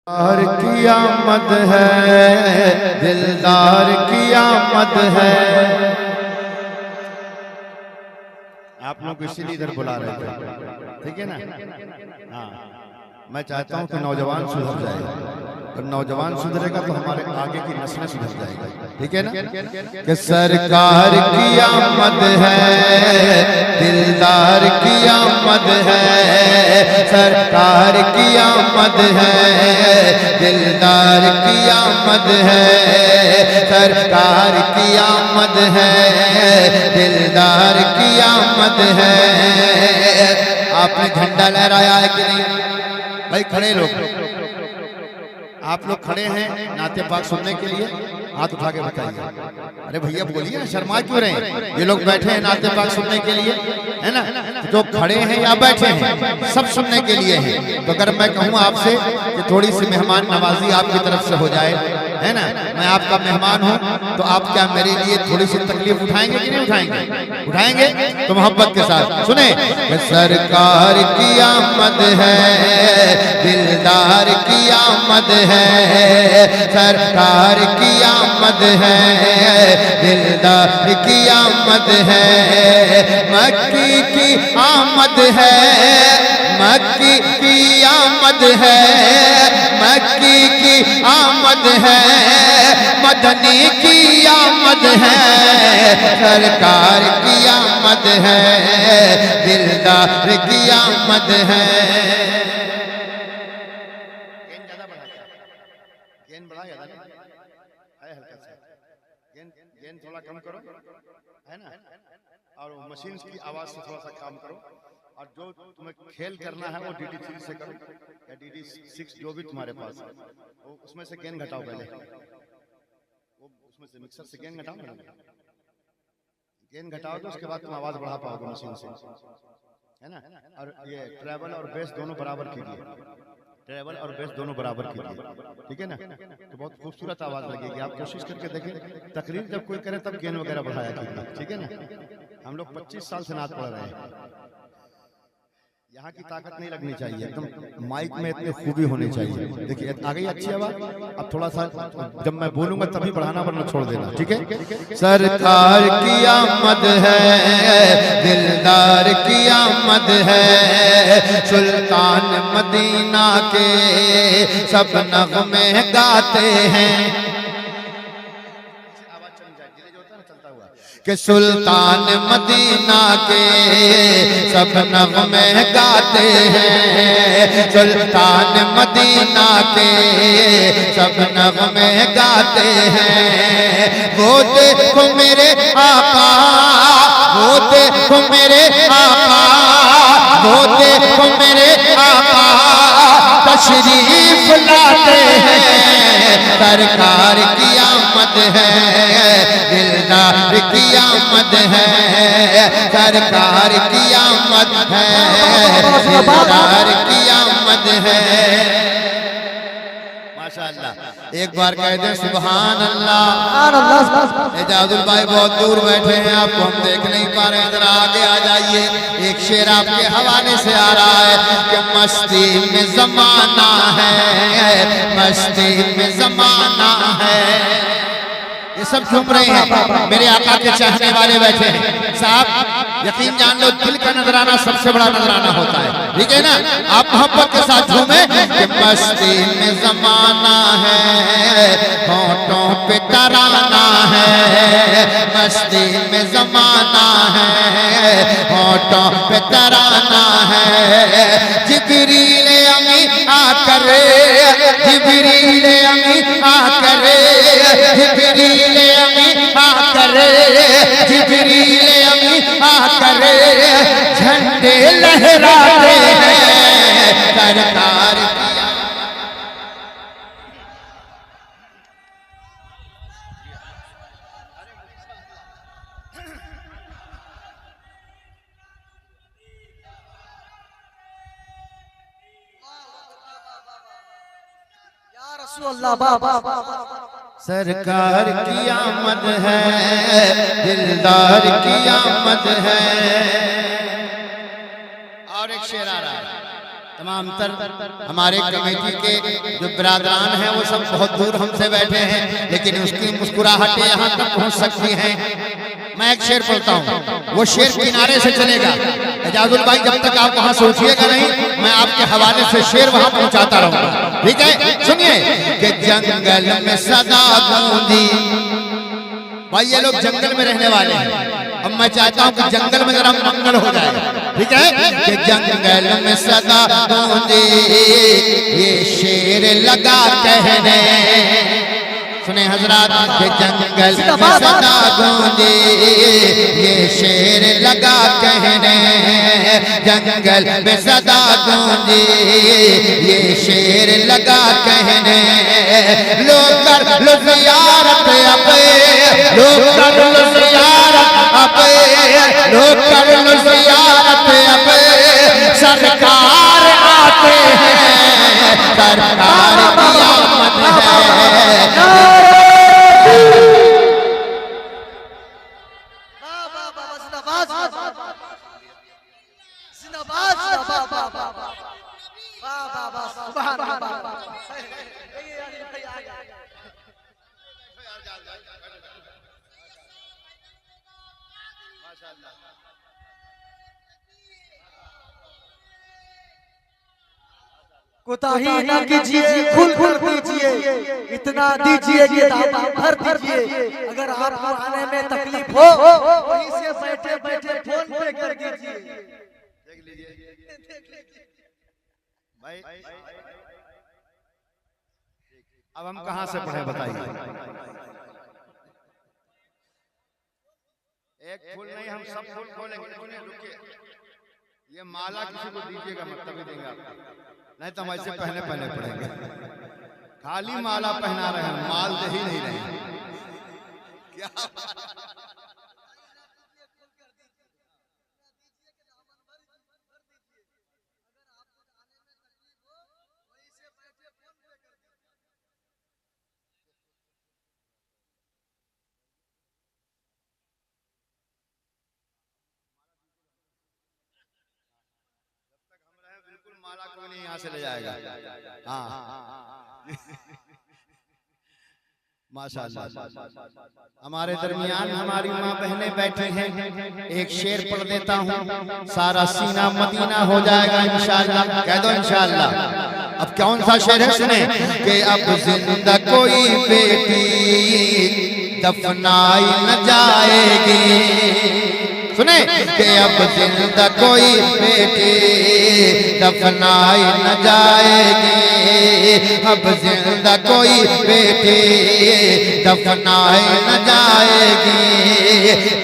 दिलदार की आमद है, दिलदार की आमद है। आप लोग इसीलिए इधर बुला रहे थे, ठीक है ना? हाँ, मैं चाहता हूं कि नौजवान सुधर जाए, और नौजवान सुधरेगा तो हमारे आगे की नस्लें सुधर जाएगी, ठीक है ना? कि सरकार की आमद है, दिलदार की आमद है, सरकार की आमद है, दिलदार की आमद है, सरकार की आमद है, दिलदार की आमद है। आपने झंडा लहराया है कि नहीं भाई? खड़े लोग, आप लोग खड़े हैं नाते पाक सुनने के लिए, हाथ उठा के बताइए। अरे भैया बोलिए ना, शर्मा क्यों रहे हैं? ये लोग बैठे हैं नाते पाक सुनने के लिए, है ना? जो खड़े हैं या बैठे हैं सब सुनने के लिए हैं। तो अगर मैं कहूँ आपसे कि थोड़ी सी मेहमान नवाजी आपकी तरफ से हो जाए, है ना, मैं आपका मेहमान हूँ, तो आप क्या मेरे लिए थोड़ी सी तकलीफ उठाएंगे कि नहीं उठाएंगे? उठाएंगे तो मोहब्बत के साथ सुने। सरकार की आमद है, दिलदार की आमद है, सरकार की आमद है, दिलदार की आमद है, मक्की की आमद है, मक्की की आमद है, मक्की की आमद है, मदनी की आमद है, सरकार की आमद है, दिलदार की आमद है। गेंद बढ़ा है हल्का सा, गेंद थोड़ा कम करो, है ना? और मशीन की आवाज से थोड़ा सा काम करो, और जो तुम्हें खेल करना है वो DD3 से करो या DD6, जो भी तुम्हारे पास है, वो उसमें से गेंद घटाओ पहले, वो उसमें से मिक्सर से गेंद घटाओ ना, गेंद घटाओगे उसके बाद तुम आवाज बढ़ा पाओगे मशीन से, है ना? और ये ट्रेवल और बेस दोनों बराबर कीजिए, ट्रेवल और बेस दोनों बराबर कीजिए, ठीक है ना? तो बहुत खूबसूरत आवाज लगेगी। आप कोशिश करके देखें, तकरीर जब कोई करे तब गेंद वगैरह बढ़ाया कीजिए, ठीक है ना? हम लोग 25 साल से नात पढ़ रहे हैं, यहाँ की ताकत नहीं लगनी चाहिए, एकदम माइक में इतनी खूबी होनी चाहिए। देखिए आ गई अच्छी आवाज। अब थोड़ा सा जब मैं बोलूंगा तभी बढ़ाना, वरना छोड़ देना, ठीक है? सरकार की आमद है, दिलदार की आमद है, सुल्तान मदीना के सब नगमे गाते हैं, कि सुल्तान मदीना के सब नगमे गाते हैं, सुल्तान मदीना के सब नगमे गाते हैं। वो देखो मेरे आका, वो देखो मेरे आका, वो देखो मेरे आका तशरीफ लाते हैं, सरकार की आमद है, दिलदार की आमद है, सरकार की आमद है, दिलदार की आमद है। माशाअल्लाह, एक बार कह दें सुभान अल्लाह। एजाजुल भाई बहुत दूर बैठे हैं, आपको हम देख नहीं पा रहे हैं, जरा आगे आ जाइए। एक शेर आपके हवाले से आ रहा है कि मस्ती में जमाना है, मस्ती में जमाना है। ये सब झूम रहे हैं, मेरे आका के चाहने वाले बैठे हैं। साहब यकीन जान लो, दिल का नजराना सबसे बड़ा नजराना होता है, ठीक है ना? आप मोहब्बत के साथ झूमे कि मस्ती में जमाना है, होठों पे तराना है, मस्ती में जमाना है, होठों पे तराना है। जिब्रील अमी आकर, जिब्रील अमी आकर, जिब्रील अमी आकर, जिब्रील अमी आकर झंडे लहराते हैं, सरकार की। सरकार की आमद है, दिलदार की आमद है। और एक शेर आ रहा है, तमाम तर हमारे कमेटी के जो बिरादरान हैं वो सब बहुत दूर हमसे बैठे हैं, लेकिन उसकी मुस्कुराहटें यहाँ तक पहुँच सकती हैं। मैं एक शेर बोलता हूँ, वो शेर किनारे से चलेगा। एजाजुल भाई जब तक आप वहाँ से उठिएगा नहीं, मैं आपके हवाले से शेर वहाँ पहुँचाता रहूँगा, ठीक है? सुनिए कि जंगल में सदा गूंजी, भाई ये लोग जंगल में रहने वाले हैं, अब मैं चाहता हूँ कि जंगल में जरा मंगल हो जाए, ठीक है? कि जंगल में सदा गूंजी ये शेर लगा कहने, सुने हजरात, के जंगल में सदा गूंजे ये शेर लगा कहने, जंगल में सदा गूंजे ये शेर लगा कहने, लोग कर लो ज़ियारत अब, लोग कर लो ज़ियारत अब, लोग कर लो ज़ियारत अब, सरकार आते हैं, सरकार की आमद है। कोताही ना कीजिए, खुल दीजिए, इतना दीजिए कि दामन भर दीजिए। अगर आपको आने में तकलीफ हो वहीं से बैठे बैठे फोन पे कर दीजिए। देख लीजिए भाई, अब हम कहां से पढ़े बताइए? एक फूल नहीं, हम सब फूल खोलेंगे। रुकिए, ये माला किसी को दीजिएगा मत, तभी देंगे आपको, नहीं तो हम ऐसे पहने पड़ेंगे। खाली माला पहना रहे हैं, माल दे ही नहीं रहे हैं। क्या बिल्कुल माला को नहीं यहाँ से ले जाएगा। हाँ माशाअल्लाह, हमारे दरमियान हमारी माँ बहनें बैठी हैं। एक शेर पढ़ देता हूँ, सारा सीना मदीना हो जाएगा इंशाअल्लाह। कह दो इंशाअल्लाह। अब कौन सा शेर है सुने, कि अब जिंदा कोई बेटी दफनाई न जाएगी, सुने, कि अब जिंदा कोई बेटी दफनाई न जाएगी, अब जिंदा कोई बेटी दफनाई न जाएगी,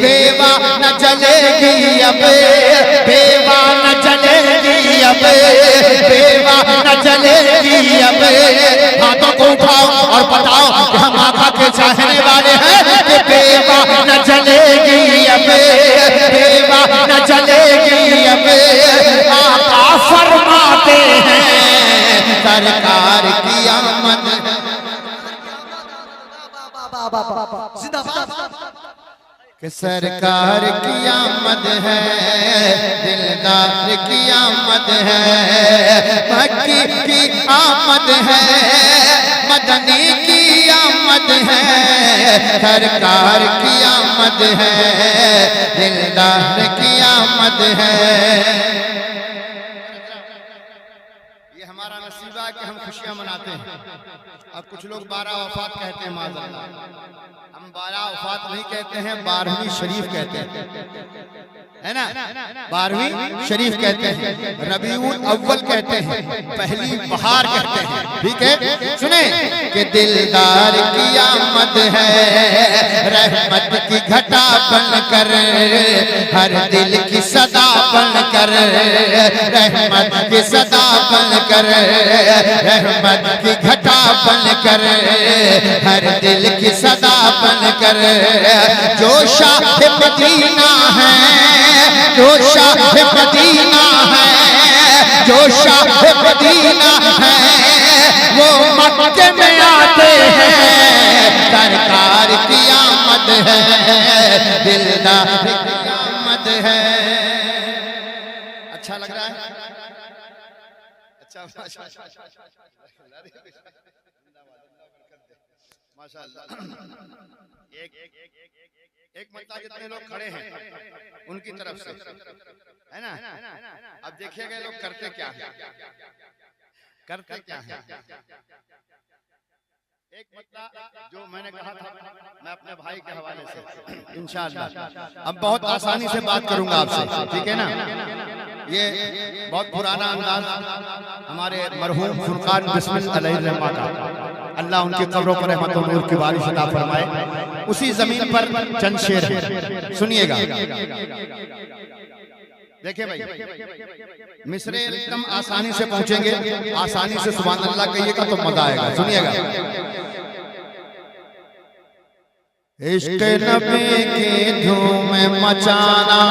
बेवा न चलेगी अब, बेवा न चलेगी अब, बेवा न चलेगी अब। हाथों को उठाओ और बताओ कि हम आका के चाहने वाले हैं, कि बेवा न चलेगी अब, बेवा न चलेगी अब। आका फरमाते हैं सरकार की आमद, कि सरकार की आमद है, दिलदार की आमद है, मक्की की आमद है, मदनी की आमद है, सरकार की आमद है, दिलदार की आमद है। ये हमारा नसीबा है कि हम खुशियां मनाते हैं। अब कुछ लोग 12 वफात कहते हैं, माज़अल्लाह, हम 12 वफात नहीं कहते हैं, 12वीं शरीफ कहते हैं, है ना? 12वीं शरीफ कहते हैं, रबीउल अव्वल कहते हैं, पहली बहार कहते हैं, ठीक है? सुने कि दिलदार की आमद है, रहमत की घटा बनकर, हर दिल की सदा बनकर, रहमत की सदा बनकर, रहमत की घटा बनकर, हर दिल की सदा बनकर, जो शाह मदीना है, जो शाह मदीना है, जो शाह मदीना है, वो मक्के में आते हैं, सरकार की आमद है, दिलदार की आमद है। अच्छा लग रहा है? माशाअल्लाह। एक मतलब जितने लोग खड़े हैं उनकी तरफ से है ना। अब देखिएगा लोग करते क्या है, करते क्या है। एक मतलब जो मैंने कहा था मैं अपने भाई के हवाले से इंशाअल्लाह अब बहुत आसानी से बात करूंगा आपसे, ठीक है ना। ये बहुत पुराना अंदाज हमारे मरहूम फुरकान बिस्मिल अलैहिर्रहमा का, अल्लाह उनकी कब्रों पर रहमत और नूर की बारिश अता फरमाए। उसी जमीन पर चंद शेर है, सुनिएगा। देखिए भाई, मिसरे एकदम आसानी से पहुंचेंगे, आसानी से सुभान अल्लाह कहिएगा तो मजा आएगा। सुनिएगा। इश्क नबी की धूम मचाना